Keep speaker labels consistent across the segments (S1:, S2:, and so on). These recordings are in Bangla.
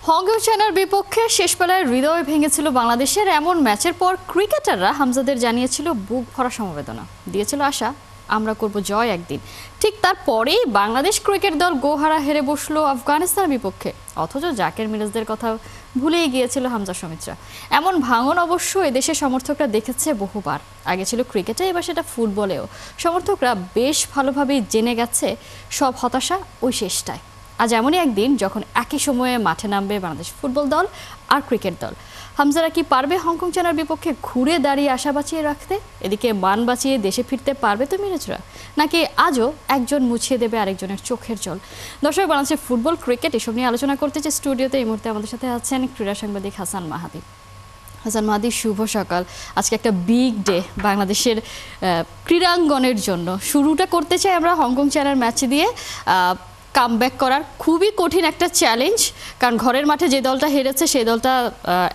S1: হংকং চায়নার বিপক্ষে শেষ বেলায় হৃদয় ভেঙেছিল বাংলাদেশের। এমন ম্যাচের পর ক্রিকেটাররা হামজাদের জানিয়েছিল বুক ভরা সমবেদনা, দিয়েছিল আশা আমরা করব জয় একদিন। ঠিক তারপরেই বাংলাদেশ ক্রিকেট দল গোহারা হেরে বসলো আফগানিস্তানের বিপক্ষে, অথচ জাকের মিরাজদের কথা ভুলেই গিয়েছিল হামজা সমিত্রা। এমন ভাঙন অবশ্য এদেশের সমর্থকরা দেখেছে বহুবার, আগে ছিল ক্রিকেটে, এবার সেটা ফুটবলেও। সমর্থকরা বেশ ভালোভাবেই জেনে গেছে সব হতাশা ওই শেষটায়। আজ এমনই একদিন যখন একই সময়ে মাঠে নামবে বাংলাদেশ ফুটবল দল আর ক্রিকেট দল। হামজারা কি পারবে হংকং চায়নার বিপক্ষে ঘুরে দাঁড়িয়ে আশা বাঁচিয়ে রাখতে? এদিকে মান বাঁচিয়ে দেশে ফিরতে পারবে তো মিরাজরা, নাকি আজও একজন মুছিয়ে দেবে আরেকজনের চোখের জল? দর্শক, বাংলাদেশের ফুটবল ক্রিকেট এসব নিয়ে আলোচনা করতে চাই স্টুডিওতে। এই মুহূর্তে আমাদের সাথে আছেন ক্রীড়া সাংবাদিক হাসান মাহাদি। হাসান মাহাদি, শুভ সকাল। আজকে একটা বিগ ডে বাংলাদেশের ক্রীড়াঙ্গনের জন্য। শুরুটা করতে চাই আমরা হংকং চায়নার ম্যাচ দিয়ে। কামব্যাক করার খুবই কঠিন একটা চ্যালেঞ্জ, কারণ ঘরের মাঠে যে দলটা হেরেছে সেই দলটা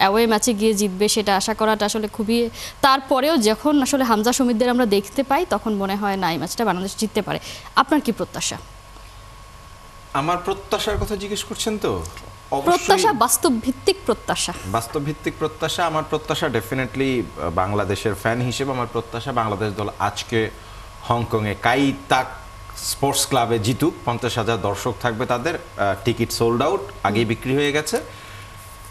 S1: অ্যাওয়ে ম্যাচে গিয়ে জিতবে সেটা আশা করাটা আসলে খুবই। তারপরেও যখন আসলে হামজা সমিতদের আমরা দেখতে পাই তখন মনে হয় না এই ম্যাচটা বাংলাদেশ জিততে পারে। আপনার কি প্রত্যাশা?
S2: আমার প্রত্যাশার কথা জিজ্ঞেস করছেন তো?
S1: প্রত্যাশা, বাস্তব ভিত্তিক প্রত্যাশা।
S2: বাস্তব ভিত্তিক প্রত্যাশা, আমার প্রত্যাশা ডেফিনেটলি বাংলাদেশের ফ্যান হিসেবে আমার প্রত্যাশা বাংলাদেশ দল আজকে হংকংয়ে কাই তাক স্পোর্টস ক্লাবে জিতুক। 50,000 দর্শক থাকবে, তাদের টিকিট সোল্ড আউট, আগেই বিক্রি হয়ে গেছে।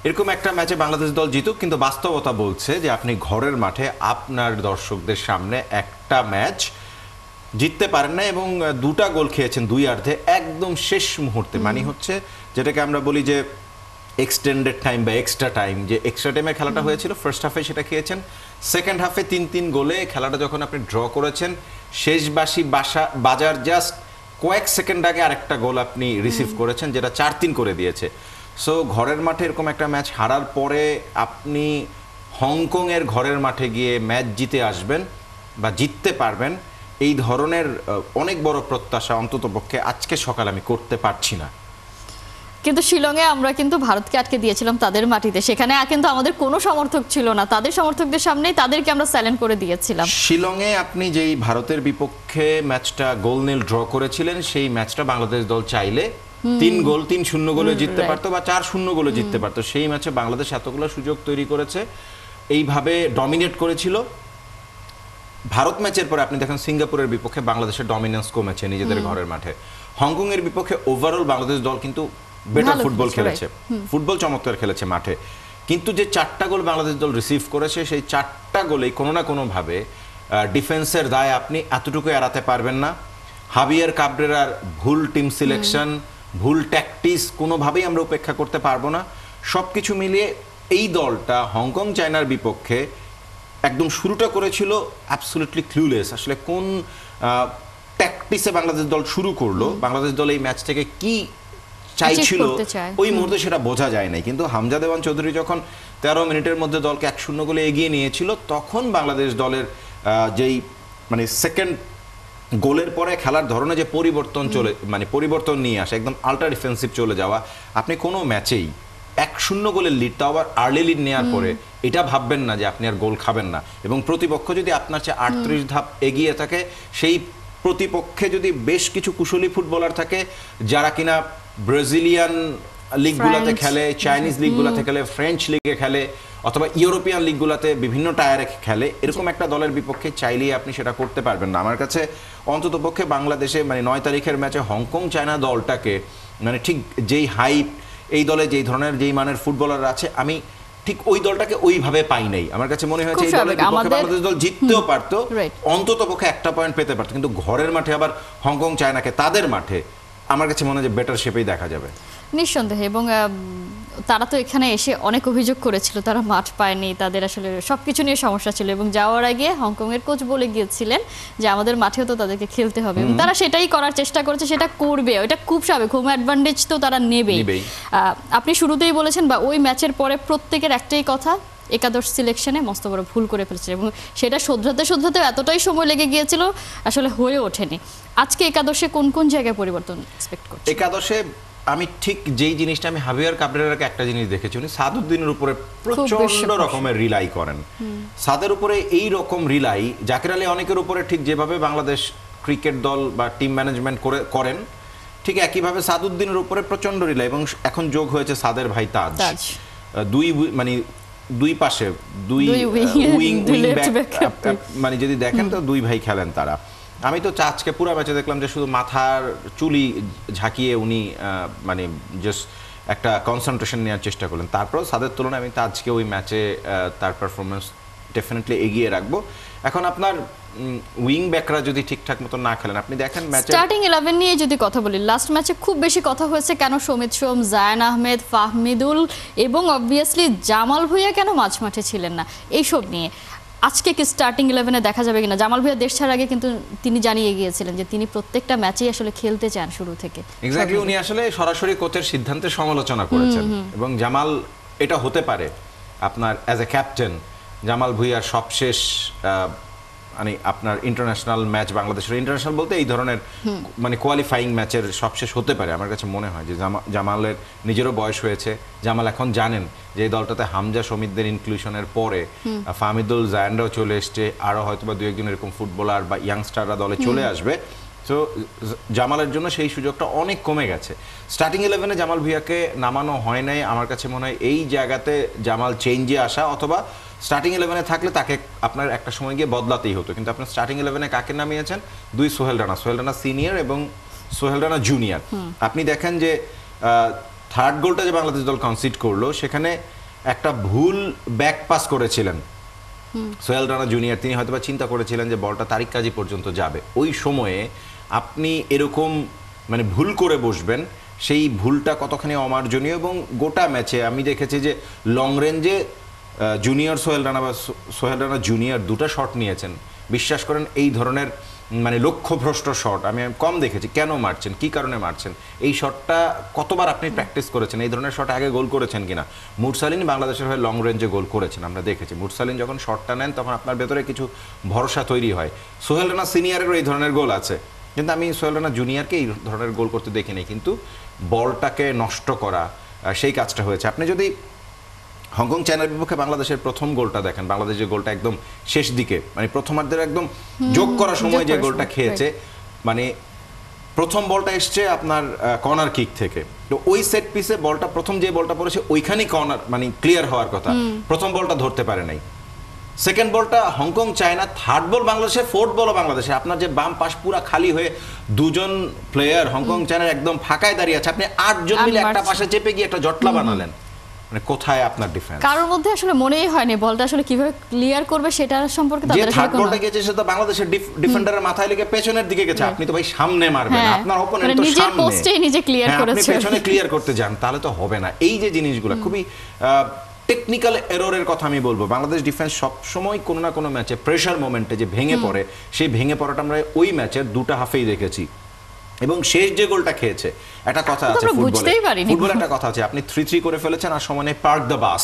S2: এরকম একটা ম্যাচে বাংলাদেশ দল জিতুক, কিন্তু বাস্তবতা বলছে যে আপনি ঘরের মাঠে আপনার দর্শকদের সামনে একটা ম্যাচ জিততে পারেন না, এবং দুটা গোল খেয়েছেন দুইয়ার্ধে একদম শেষ মুহূর্তে। মানে হচ্ছে যেটাকে আমরা বলি যে এক্সটেন্ডেড টাইম বা এক্সট্রা টাইম, যে এক্সট্রা টাইমে খেলাটা হয়েছিল ফার্স্ট হাফে সেটা খেয়েছেন, সেকেন্ড হাফে 3-3 গোলে খেলাটা যখন আপনি ড্র করেছেন, শেষ বাজার জাস্ট কয়েক সেকেন্ড আগে আরেকটা গোল আপনি রিসিভ করেছেন যেটা 4-3 করে দিয়েছে। সো ঘরের মাঠে এরকম একটা ম্যাচ হারার পরে আপনি হংকংয়ের ঘরের মাঠে গিয়ে ম্যাচ জিতে আসবেন বা জিততে পারবেন, এই ধরনের অনেক বড় প্রত্যাশা অন্ততপক্ষে আজকে সকালে আমি করতে পারছি না।
S1: কিন্তু শিলংয়ে আমরা কিন্তু ভারতকে আটকে দিয়েছিলাম তাদের মাটিতে, সেখানে কিন্তু আমাদের কোনো সমর্থক ছিল না, তাদের সমর্থকদের সামনেই তাদেরকে আমরা সাইলেন্ট করে দিয়েছিলাম।
S2: শিলংয়ে আপনি যেই ভারতের বিপক্ষে ম্যাচটা গোল নীল ড্র করেছিলেন, সেই ম্যাচটা বাংলাদেশ দল চাইলে 3-0 গোলে জিততে পারতো বা 4-0 গোলে জিততে পারতো। সেই ম্যাচে বাংলাদেশ এতগুলো সুযোগ তৈরি করেছে, এইভাবে ডমিনেট করেছিল। ভারত ম্যাচের পরে আপনি দেখেন সিঙ্গাপুরের বিপক্ষে বাংলাদেশের ডমিনেন্স কমেছে নিজেদের ঘরের মাঠে। হংকং এর বিপক্ষে ওভারঅল বাংলাদেশ দল কিন্তু বেটার ফুটবল খেলেছে, ফুটবল চমৎকার খেলেছে মাঠে, কিন্তু যে 4টা গোল বাংলাদেশ দল রিসিভ করেছে সেই 4টা গোলেই কোনো না কোনোভাবে ডিফেন্সের দায় আপনি এতটুকু এড়াতে পারবেন না। হাবিয়ার কাবরেরার ভুল টিম সিলেকশন, ভুল ট্যাকটিক্স কোনোভাবেই আমরা উপেক্ষা করতে পারবো না। সব কিছু মিলিয়ে এই দলটা হংকং চায়নার বিপক্ষে একদম শুরুটা করেছিল অ্যাবসলিউটলি ক্লুলেস। আসলে কোন ট্যাকটিক্সে বাংলাদেশ দল শুরু করলো, বাংলাদেশ দল এই ম্যাচ থেকে কি চাইছিল ওই মুহূর্তে সেটা বোঝা যায় নাই। কিন্তু হামজা দেওয়ান চৌধুরী যখন 13 মিনিটের মধ্যে দলকে 1-0 গোলে এগিয়ে নিয়েছিল, তখন বাংলাদেশ দলের যেই মানে সেকেন্ড গোলের পরে খেলার ধরনে যে পরিবর্তন নিয়ে আসে, একদম আল্ট্রা ডিফেন্সিভ চলে যাওয়া, আপনি কোনো ম্যাচেই 1-0 গোলের লিড, তাও আবার আর্লি লিড নেওয়ার পরে এটা ভাববেন না যে আপনি আর গোল খাবেন না। এবং প্রতিপক্ষ যদি আপনার চেয়ে 38 ধাপ এগিয়ে থাকে, সেই প্রতিপক্ষে যদি বেশ কিছু কুশলী ফুটবলার থাকে যারা কিনা ব্রাজিলিয়ান লিগগুলোতে খেলে, চাইনিজ লিগগুলোতে খেলে, ফ্রেঞ্চ লিগে খেলে, অথবা ইউরোপিয়ান লিগগুলোতে বিভিন্ন টায়ারে খেলে, এরকম একটা দলের বিপক্ষে চাইলেই আপনি সেটা করতে পারবেন না। আমার কাছে অন্ততপক্ষে বাংলাদেশে 9 তারিখের ম্যাচে হংকং চায়না দলটাকে ঠিক যেই হাইপ, এই দলে যেই ধরনের যেই মানের ফুটবলার আছে, আমি ঠিক ওই দলটাকে ওইভাবে পাই নাই। আমার কাছে মনে হয়েছে এই দলের বিপক্ষে বাংলাদেশ দল জিততেও পারতো, অন্ততপক্ষে একটা পয়েন্ট পেতে পারতো, কিন্তু ঘরের মাঠে আবার হংকং চায়নাকে তাদের মাঠে আমার কাছে মনে হয় যে বেটার শেপেই দেখা যাবে
S1: নিঃসন্দেহে। এবং তারা তো এখানে এসে অনেক অভিযোগ করেছিল তারা মাঠ পায়নি, তাদের আসলে সবকিছু নিয়ে সমস্যা ছিল, এবং যাওয়ার আগে হংকং এর কোচ বলে গিয়েছিলেন যে আমাদের মাঠেও তো তাদেরকে খেলতে হবে, এবং তারা সেটাই করার চেষ্টা করেছে, সেটা করবে, ওইটা খুব স্বাভাবিক, হোম অ্যাডভান্টেজ তো তারা নেবেই। আপনি শুরুতেই বলেছেন বা ওই ম্যাচের পরে প্রত্যেকের একটাই কথা, একাদশ সিলেকশনে মস্ত বড় ভুল করে ফেলেছে, এবং সেটা শোধরাতে এতটাই সময় লেগে গিয়েছিল, আসলে হয়ে ওঠেনি। আজকে একাদশে কোন কোন জায়গায় পরিবর্তন এক্সপেক্ট করছেন?
S2: একাদশে আমি ঠিক যেই জিনিসটা আমি হাবিয়ার কাবরেরাকে একটা জিনিস দেখেছি, উনি সাদউদ্দিনের উপরে প্রচন্ড রকমের রিলাই করেন। সাদের উপরে এই রকম রিলাই জাকির আলী অনেকের উপরে ঠিক যেভাবে বাংলাদেশ ক্রিকেট দল বা টিম ম্যানেজমেন্ট করেন, ঠিক একইভাবে সাদউদ্দিনের উপরে প্রচন্ড রিলা, এবং এখন যোগ হয়েছে সাদের ভাই তাজ। মানে দুই পাশে দুই উইং ব্যাক, মানে যদি দেখেন তো দুই ভাই খেলেন তারা। আমি তো আজকে পুরো ম্যাচে দেখলাম যে শুধু মাথার চুলি ঝাঁকিয়ে উনি মানে জাস্ট একটা কনসেন্ট্রেশন নেওয়ার চেষ্টা করলেন। তারপর সাদের তুলনায় আমি তাজকে ওই ম্যাচে তার পারফরমেন্স ডেফিনেটলি এগিয়ে রাখবো। এখন আপনার উইং ব্যাকরা যদি ঠিকঠাক মতো না খেলেন, আপনি দেখেন ম্যাচে
S1: স্টার্টিং 11 নিয়ে যদি কথা বলি, লাস্ট ম্যাচে খুব বেশি কথা হয়েছে কেন সমিত সোম, জায়ান আহমেদ, ফাহমিদুল এবং অবভিয়াসলি জামাল ভুঁইয়া কেন মাঝমাঠে ছিলেন না, এইসব নিয়ে আজকে কি স্টার্টিং 11-এ দেখা যাবে কিনা? জামাল ভুঁইয়া দেশ ছাড়ার আগে কিন্তু তিনি জানিয়ে গিয়েছিলেন যে তিনি প্রত্যেকটা ম্যাচেই আসলে খেলতে চান শুরু থেকে।
S2: এক্স্যাক্টলি, উনি আসলে সরাসরি কোচের সিদ্ধান্তের সমালোচনা করেছেন, এবং জামাল এটা হতে পারে আপনার অ্যাজ এ ক্যাপ্টেন জামাল ভুঁইয়ার সবশেষ মানে আপনার ইন্টারন্যাশনাল ম্যাচ, বাংলাদেশের ইন্টারন্যাশনাল বলতে এই ধরনের মানে কোয়ালিফাইং ম্যাচের সবশেষ হতে পারে। আমার কাছে মনে হয় যে জামালের নিজেরও বয়স হয়েছে, জামাল এখন জানেন যে এই দলটাতে হামজা সমিতদের ইনক্লুশনের পরে ফাহমিদুল, জায়ানরাও চলে এসছে, আরও হয়তো বা 2-1 এরকম ফুটবলার বা ইয়াংস্টাররা দলে চলে আসবে। তো জামালের জন্য সেই সুযোগটা অনেক কমে গেছে। স্টার্টিং 11-এ জামাল ভুঁইয়াকে নামানো হয় নাই, আমার কাছে মনে হয় এই জায়গাতে জামাল চেঞ্জে আসা, অথবা স্টার্টিং 11-এ থাকলে তাকে আপনার একটা সময় গিয়ে বদলাতেই হতো। কিন্তু আপনার স্টার্টিং 11-এ কাকে নামিয়েছেন? সোহেল রানা সিনিয়র এবং সোহেল রানা জুনিয়র। আপনি দেখেন যে থার্ড গোলটা যে বাংলাদেশ দল কনসিড করলো, সেখানে একটা ভুল ব্যাক পাস করেছিলেন সোহেল রানা জুনিয়র। তিনি হয়তো বা চিন্তা করেছিলেন যে বলটা তারিক কাজী পর্যন্ত যাবে। ওই সময়ে আপনি এরকম মানে ভুল করে বসবেন, সেই ভুলটা কতখানি অমার্জনীয়। এবং গোটা ম্যাচে আমি দেখেছি যে লং রেঞ্জে জুনিয়র সোহেল রানা বা সোহেল রানা জুনিয়র দুটো শট নিয়েছেন। বিশ্বাস করেন এই ধরনের মানে লক্ষ্যভ্রষ্ট শট আমি কম দেখেছি। কেন মারছেন, কি কারণে মারছেন, এই শটটা কতবার আপনি প্র্যাকটিস করেছেন, এই ধরনের শট আগে গোল করেছেন কিনা? মুরসালিন বাংলাদেশের হয়ে লং রেঞ্জে গোল করেছেন, আমরা দেখেছি। মুরসালিন যখন শটটা নেন তখন আপনার ভেতরে কিছু ভরসা তৈরি হয়। সোহেল রানা সিনিয়রেরও এই ধরনের গোল আছে, কিন্তু আমি সোহেল রানা জুনিয়রকে এই ধরনের গোল করতে দেখিনি। কিন্তু বলটাকে নষ্ট করা সেই কাজটা হয়েছে। আপনি যদি হংকং চায়নার বিপক্ষে বাংলাদেশের প্রথম গোলটা দেখেন, বাংলাদেশ যে গোলটা একদম শেষ দিকে মানে প্রথমার্ধের একদম যোগ করার সময় যে গোলটা খেয়েছে, মানে প্রথম বলটা এসছে আপনার কর্নার কিক থেকে, তো ওই সেট পিসে বলটা প্রথম যে বলটা পড়েছে ওইখানেই কর্নার মানে ক্লিয়ার হওয়ার কথা, প্রথম বলটা ধরতে পারে নাই। সেকেন্ড বলটা হংকং চায়না, থার্ড বল বাংলাদেশের, ফোর্থ বলও বাংলাদেশে। আপনার যে বাম পাশ পুরা খালি হয়ে দুজন প্লেয়ার হংকং চায়নার একদম ফাঁকায় দাঁড়িয়ে আছে, আপনি 8 জন মিলে একটা পাশে চেপে গিয়ে একটা জটলা বানালেন। মানে কোথায় আপনার ডিফেন্স?
S1: কারোর মধ্যে আসলে মনেই হয়নি বলটা আসলে কিভাবে ক্লিয়ার করবে সেটা সম্পর্কে তাদের
S2: যে থার্ড বলটা গেছে সেটা বাংলাদেশের ডিফেন্ডারের মাথায় লেগে পেছনের দিকে গেছে। আপনি তো ভাই সামনে মারবেন, আপনার অপোনেন্ট তো
S1: নিজের
S2: সামনে,
S1: পোস্টেই নিজে ক্লিয়ার করেছে,
S2: আপনি পেছনে ক্লিয়ার করতে যান, তাহলে তো হবে না। এই যে জিনিসগুলো খুবই টেকনিক্যাল এররের কথা আমি বলবো। বাংলাদেশ ডিফেন্স সব সময় কোনো না কোনো ম্যাচে প্রেসার মোমেন্টে যে ভেঙে পড়ে, সেই ভেঙে পড়াটা আমরা ওই ম্যাচের দুটো হাফেই দেখেছি। এবং শেষ যে গোলটা খেয়েছে, একটা কথা আছে ফুটবলে একটা কথা আছে, আপনি 3-3 করে ফেলেছেন আর সমানে পার্ক দ্য বাস,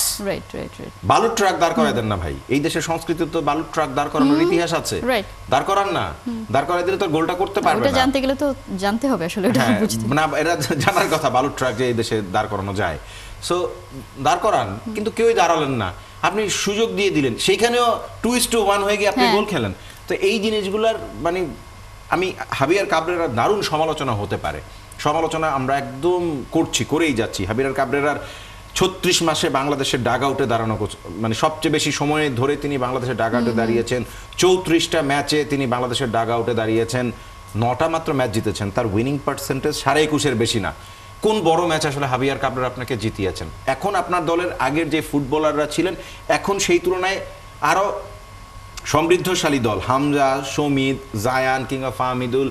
S2: বালুর ট্রাক দাঁড় করায় দেন না ভাই। এই দেশের সংস্কৃতি তো বালুর ট্রাক দাঁড় করানোর ইতিহাস আছে, দাঁড় করান না, দাঁড় করায় দিলে তো গোলটা করতে পারবে না।
S1: জানতে গেলে তো জানতে হবে আসলে,
S2: না এটা জানার কথা বালুর ট্রাক যে এই দেশে দাঁড় করানো যায়। সো দাঁড় করান, কিন্তু কেউই দাঁড়ালেন না, আপনি সুযোগ দিয়ে দিলেন, সেইখানেও 2-1 হয়ে গিয়ে আপনি গোল খেলেন। তো এই জিনিসগুলার মানে আমি হাবিয়ার কাবরেরার দারুণ সমালোচনা হতে পারে, সমালোচনা আমরা একদম করেই যাচ্ছি। হাবিয়ার কাবরেরার 36 মাসে বাংলাদেশের ডাগ আউটে দাঁড়ানো, মানে সবচেয়ে বেশি সময় ধরে তিনি বাংলাদেশের ডাগ আউটে দাঁড়িয়েছেন। 34টা ম্যাচে তিনি বাংলাদেশের ডাগ আউটে দাঁড়িয়েছেন, 9টা মাত্র ম্যাচ জিতেছেন। তার উইনিং পার্সেন্টেজ 21.5-এর বেশি না। কোন বড় ম্যাচ আসলে হাবিয়ার কাবরেরা আপনাকে জিতিয়েছেন? এখন আপনার দলের আগের যে ফুটবলাররা ছিলেন, এখন সেই তুলনায় আরো সমৃদ্ধশালী দল, হামজা, সমিত, জায়ান কিংবা ফাহমিদুল,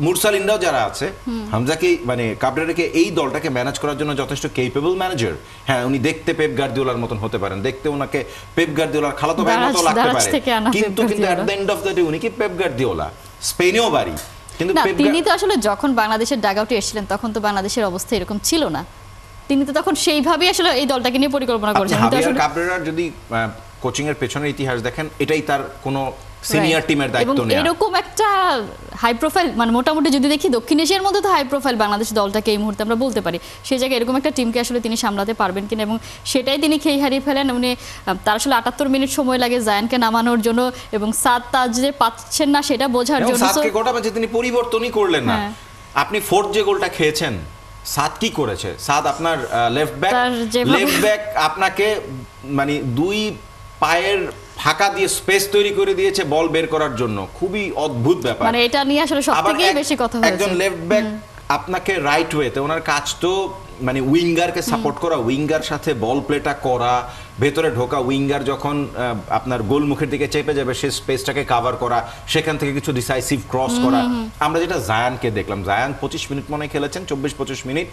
S2: মুরসালিনরাও যারা আছে, হামজাকে মানে কাবরেরাকে এই দলটাকে ম্যানেজ করার জন্য যথেষ্ট কেপেবল ম্যানেজার। হ্যাঁ, উনি দেখতে পেপ গার্দিওলার মতন হতে পারেন, দেখতে ওনাকে পেপ গার্দিওলার খালাতো ভাইয়ের মতো লাগতে পারে, কিন্তু at the end of the day উনি কি পেপ গার্দিওলা, স্পেনেও বাড়ি। কিন্তু
S1: তিনি তো আসলে যখন বাংলাদেশের ডাগ আউটে এসেছিলেন তখন তো বাংলাদেশের অবস্থা এরকম ছিল না, তিনি তো তখন সেইভাবেই আসলে এই দলটাকে নিয়ে পরিকল্পনা করেছেন।
S2: হাবিয়ার কাবরেরার যদি কোচিং এর পেছনের ইতিহাস দেখেন, এটাই তার কোনো সিনিয়র টিমের দায়িত্ব নেই।
S1: এরকম একটা হাই প্রোফাইল, মানে মোটামুটি যদি দেখি দক্ষিণ এশিয়ার মধ্যে তো হাই প্রোফাইল বাংলাদেশ দলটাকে এই মুহূর্তে আমরা বলতে পারি, সেই জায়গায় এরকম একটা টিমকে আসলে তিনি সামলাতে পারবেন কিনা, এবং সেটাই তিনি খেয়ে হারিয়ে ফেলেন। উনি তার আসলে 78 মিনিট সময় লাগে জায়ানকে নামানোর জন্য, এবং সাদ তাজ যে পাচ্ছেন না সেটা বোঝার জন্য
S2: সাদকে গোটা ম্যাচে তিনি পরিবর্তনই করলেন না। আপনি ফোর্থ যে গোলটা খেয়েছেন, সাদ কি করেছে? সাদ আপনার লেফট
S1: তার যেভাবে-
S2: ব্যাক আপনাকে মানে দুই পায়ের ফাঁকা দিয়ে স্পেস তৈরি করে দিয়েছে বল বের করার জন্য। খুবই অদ্ভুত ব্যাপার।
S1: মানে এটা নিয়ে আসলে
S2: আবার
S1: সবথেকে বেশি কথা হয়েছে।
S2: একজন লেফট ব্যাক আপনাকে রাইট ওয়েতে, ওনার কাজ তো মানে উইঙ্গারকে সাপোর্ট করা, উইঙ্গার সাথে বল প্লেটা করা, ভেতরে ঢোকা, উইঙ্গার যখন আপনার গোল মুখের দিকে চেপে যাবে সে স্পেসটাকে কভার করা, সেখান থেকে কিছু ডিসাইসিভ ক্রস করা। আমরা যেটা জায়ানকে দেখলাম, জায়ান 25 মিনিট মনে খেলেছেন, 24-25 মিনিট।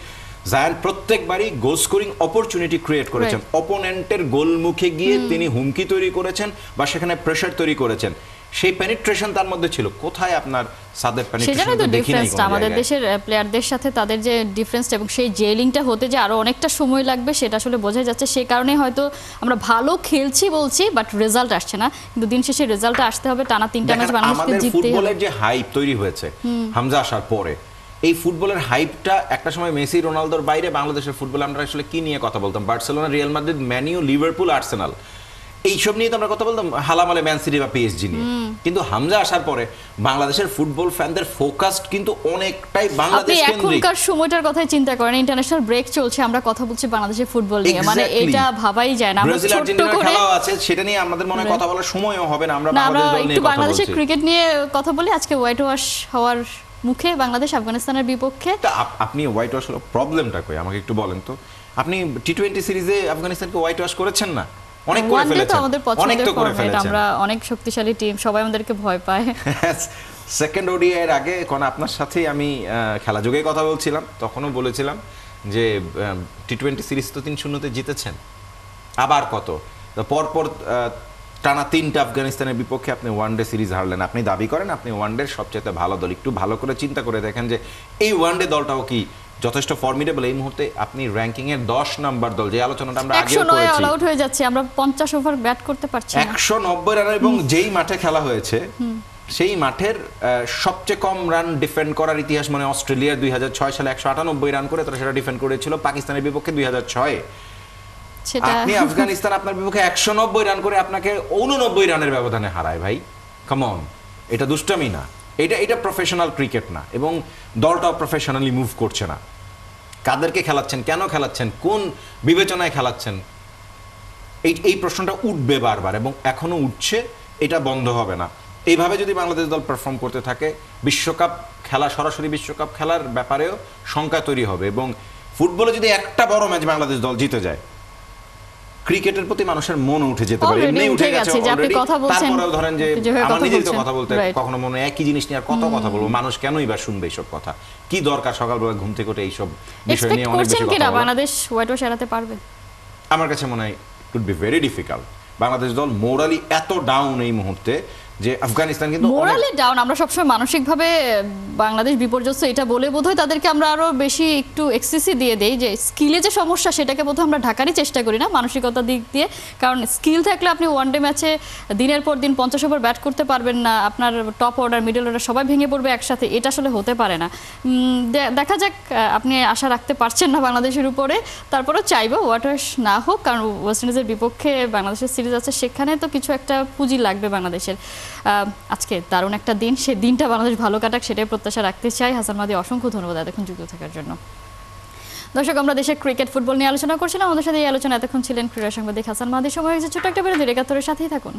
S2: জায়ান প্রত্যেকবারই গোল স্কোরিং অপরচুনিটি ক্রিয়েট করেছেন, অপোনেন্টের গোল মুখে গিয়ে তিনি হুমকি তৈরি করেছেন বা সেখানে প্রেসার তৈরি করেছেন। সেই পেনিট্রেশন তার মধ্যে ছিল। কোথায় আপনার সাদের পেনিট্রেশন?
S1: সেজন্যই তো ডিফারেন্সটা আমাদের দেশের প্লেয়ারদের সাথে তাদের যে ডিফারেন্সটা এবং সেই জেলিংটা হতে যে আরো অনেকটা সময় লাগবে সেটা আসলে বোঝা যাচ্ছে। সেই কারণে হয়তো আমরা ভালো খেলছি বলছি, বাট রেজাল্ট আসছে না। কিন্তু দিন শেষে রেজাল্টটা আসতে হবে। টানা 3টা ম্যাচ বাংলাদেশকে
S2: আমাদের
S1: জিততেই হবে।
S2: ফুটবলের যে হাইপ তৈরি হয়েছে হামজা আসার পরে, এই ফুটবলের হাইপটা একটা সময় মেসি রোনালদোর বাইরে বাংলাদেশের ফুটবলে আমরা আসলে কি নিয়ে কথা বলতাম? Barcelona, Real Madrid, Man U, Liverpool, Arsenal, এইসব নিয়ে তো আমরা কথা বলতাম, হালামালে ম্যান সিটি বা পিএসজি নিয়ে। কিন্তু হামজা আসার পরে বাংলাদেশের ফুটবল ফ্যানদের ফোকাস কিন্তু অনেকটাই বাংলাদেশ
S1: আপনি
S2: কেন্দ্রিক।
S1: এখনকার সময়টার কথাই চিন্তা করেন, ইন্টারন্যাশনাল ব্রেক চলছে, আমরা কথা বলছি বাংলাদেশের ফুটবল নিয়ে, মানে
S2: Exactly.
S1: এটা ভাবাই যায় না। আমরা
S2: ব্রাজিল
S1: ছোট্ট
S2: আর্জেন্টিনার
S1: করে
S2: খেলাও আছে, সেটা নিয়ে আমাদের মনে হয় কথা বলার সময়ও হবে না। আমরা
S1: না, আমরা
S2: বাংলাদেশ দল নিয়ে
S1: একটু
S2: কথা
S1: বাংলাদেশের
S2: বলছি।
S1: ক্রিকেট নিয়ে কথা বলি। আজকে হোয়াইট ওয়াশ হওয়ার মুখে বাংলাদেশ আফগানিস্তানের বিপক্ষে।
S2: তা আপনি হোয়াইট ওয়াশ হলো প্রবলেমটা কই আমাকে একটু বলেন তো। আপনি টি-20 সিরিজে আফগানিস্তানকে হোয়াইট ওয়াশ করেছেন না? অনেক করে
S1: ওয়ানডে তো
S2: ফেলেছেন,
S1: আমাদের
S2: অনেক
S1: পছন্দের
S2: তো করে
S1: ফরম্যাট,
S2: ফেলেছেন।
S1: আমরা অনেক শক্তিশালী টিম, সবাই আমাদেরকে ভয় পায়।
S2: সেকেন্ড ওডিআই এর আগে কোন আপনার সাথেই আমি খেলা যোগে কথা বলছিলাম, তখনও বলেছিলাম যে টি-20 সিরিজ তো 3-0-তে জিতেছেন, আবার কত তো পরপর টানা 3টা আফগানিস্তানের বিপক্ষে আপনি ওয়ানডে সিরিজ হারলেন। আপনি দাবি করেন আপনি ওয়ানডের সবচেয়ে ভালো দল। একটু ভালো করে চিন্তা করে দেখেন যে এই ওয়ানডে দলটাও কি যথেষ্ট ফর্মিডেবল? এই মুহূর্তে আপনি র্যাঙ্কিং এর 10 নাম্বার দল, যে আলোচনাটা আমরা আগেও
S1: 109
S2: করেছি।
S1: অল আউট হয়ে যাচ্ছে, আমরা 50 ওভার ব্যাট করতে পারছি না।
S2: 190 রান, এবং যেই মাঠে খেলা হয়েছে সেই মাঠের সবচেয়ে কম রান ডিফেন্ড করার ইতিহাস মানে অস্ট্রেলিয়ার 2006 সালে 198 রান করে তারা সেটা ডিফেন্ড করেছিল পাকিস্তানের বিপক্ষে 2006-এ।
S1: সেটা
S2: আপনি আফগানিস্তান আপনার বিপক্ষে 190 রান করে আপনাকে 89 রানের ব্যবধানে হারায়। ভাই কাম অন, এটা দুষ্টামি না, এটা প্রফেশনাল ক্রিকেট না, এবং দলটাও প্রফেশনালি মুভ করছে না। কাদেরকে খেলাচ্ছেন, কেন খেলাচ্ছেন, কোন বিবেচনায় খেলাচ্ছেন, এই প্রশ্নটা উঠবে বারবার, এবং এখনো উঠছে, এটা বন্ধ হবে না। এইভাবে যদি বাংলাদেশ দল পারফর্ম করতে থাকে, বিশ্বকাপ খেলা, সরাসরি বিশ্বকাপ খেলার ব্যাপারেও শঙ্কা তৈরি হবে। এবং ফুটবলে যদি একটা বড় ম্যাচ বাংলাদেশ দল জিতে যায়, ক্রিকেটের প্রতি মানুষের মন উঠে যেতে পারে,
S1: Already
S2: এমনি উঠে
S1: উঠে
S2: গেছে
S1: গেছে, যে আপনি
S2: already।
S1: কথা বলছেন,
S2: তারপরেও ধরেন যে
S1: আপনি যেভাবে
S2: আমার
S1: কথা
S2: নিজেই তো
S1: বলছেন,
S2: কথা বলতে
S1: right.
S2: কখনো মনে হয় একই জিনিস নিয়ে আর কত কথা বলবো, মানুষ কেনই বা শুনবে এইসব কথা? কি দরকার সকালবেলা ঘুম থেকে উঠে এইসব বিষয়
S1: এক্সপেক্ট
S2: নিয়ে অনেক
S1: করছেন
S2: বেশি
S1: কিনা
S2: কথা বলা?
S1: বাংলাদেশ হোয়াইট ওয়াশ এড়াতে পারবে?
S2: আমার কাছে মনে হয় it would be very difficult. Bangladesh দল মোরালি এত ডাউন এই মুহূর্তে যে আফগানিস্তান কিন্তু
S1: মোরালি ডাউন। আমরা সবসময় মানসিকভাবে বাংলাদেশ বিপর্যস্ত এটা বলে বোধহয় তাদেরকে আমরা আরো বেশি একটু এক্সেসি দিয়ে দেই, যে স্কিলে যে সমস্যা সেটাকে বোধহয় আমরা ঢাকারই চেষ্টা করি না মানসিকতার দিক দিয়ে। কারণ স্কিল থাকলে আপনি ওয়ানডে ম্যাচে দিনের পর দিন 50 ওভার ব্যাট করতে পারবেন না, আপনার টপ অর্ডার, মিডল অর্ডার সবাই ভেঙে পড়বে একসাথে, এটা আসলে হতে পারে না। দেখা যাক, আপনি আশা রাখতে পারছেন না বাংলাদেশের উপরে, তারপরেও চাইবো হোয়াইট ওয়াশ না হোক, কারণ ওয়েস্ট ইন্ডিজের বিপক্ষে বাংলাদেশের সিরিজ আছে, সেখানে তো কিছু একটা পুঁজি লাগবে বাংলাদেশের। আজকে দারুণ একটা দিন, সেই দিনটা বাংলাদেশ ভালো কাটাক সেটাই প্রত্যাশা রাখতে চাই। হাসান মাহদী, অসংখ্য ধন্যবাদ এতক্ষণ যুক্ত থাকার জন্য। দর্শক, আমরা দেশের ক্রিকেট ফুটবল নিয়ে আলোচনা করছিলাম, আমাদের সাথে এই আলোচনা এতক্ষণ ছিলেন ক্রীড়া সাংবাদিক হাসান মাহদী। সময় হয়েছে ছোট্ট একটা বিরতি, 71-এর সাথেই থাকুন।